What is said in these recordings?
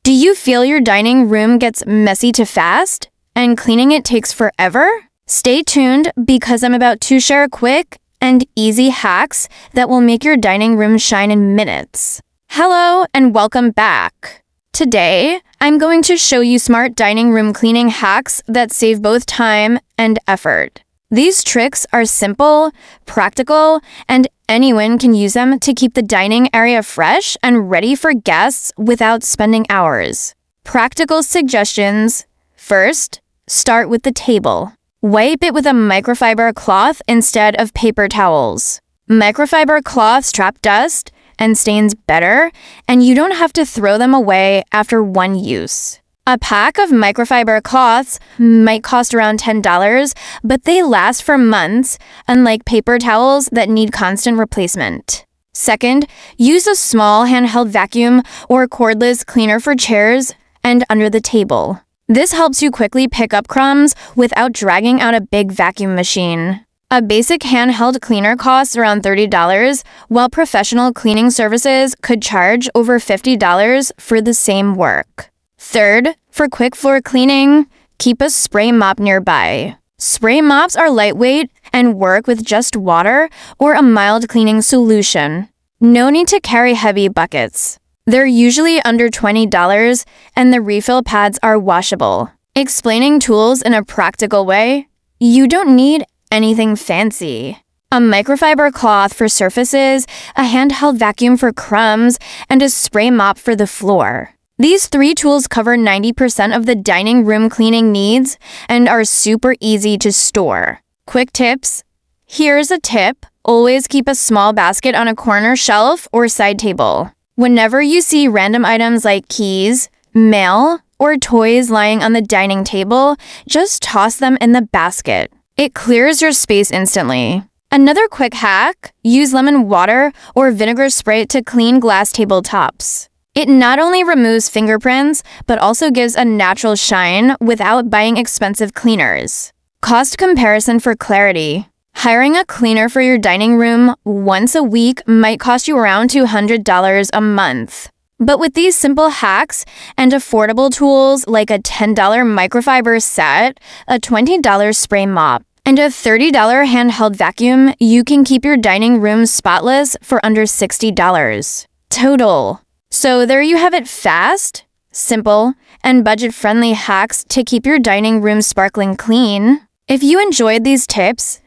Do you feel your dining room gets messy too fast and cleaning it takes forever? Stay tuned because I'm about to share quick and easy hacks that will make your dining room shine in minutes. Hello and welcome back. Today, I'm going to show you smart dining room cleaning hacks that save both time and effort. These tricks are simple, practical, and anyone can use them to keep the dining area fresh and ready for guests without spending hours. Practical suggestions. First, start with the table. Wipe it with a microfiber cloth instead of paper towels. Microfiber cloths trap dust and stains better, and you don't have to throw them away after one use. A pack of microfiber cloths might cost around $10, but they last for months, unlike paper towels that need constant replacement. Second, use a small handheld vacuum or cordless cleaner for chairs and under the table. This helps you quickly pick up crumbs without dragging out a big vacuum machine. A basic handheld cleaner costs around $30, while professional cleaning services could charge over $50 for the same work. Third, for quick floor cleaning, keep a spray mop nearby. Spray mops are lightweight and work with just water or a mild cleaning solution. No need to carry heavy buckets. They're usually under $20 and the refill pads are washable. Explaining tools in a practical way, you don't need anything fancy. A microfiber cloth for surfaces, a handheld vacuum for crumbs, and a spray mop for the floor. These 3 tools cover 90% of the dining room cleaning needs and are super easy to store. Quick tips. Here's a tip. Always keep a small basket on a corner shelf or side table. Whenever you see random items like keys, mail, or toys lying on the dining table, just toss them in the basket. It clears your space instantly. Another quick hack, use lemon water or vinegar spray to clean glass tabletops. It not only removes fingerprints, but also gives a natural shine without buying expensive cleaners. Cost comparison for clarity. Hiring a cleaner for your dining room once a week might cost you around $200 a month. But with these simple hacks and affordable tools like a $10 microfiber set, a $20 spray mop, and a $30 handheld vacuum, you can keep your dining room spotless for under $60 total. So there you have it, fast, simple, and budget-friendly hacks to keep your dining room sparkling clean. If you enjoyed these tips,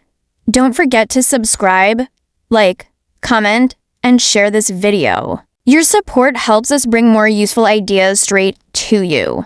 don't forget to subscribe, like, comment, and share this video. Your support helps us bring more useful ideas straight to you.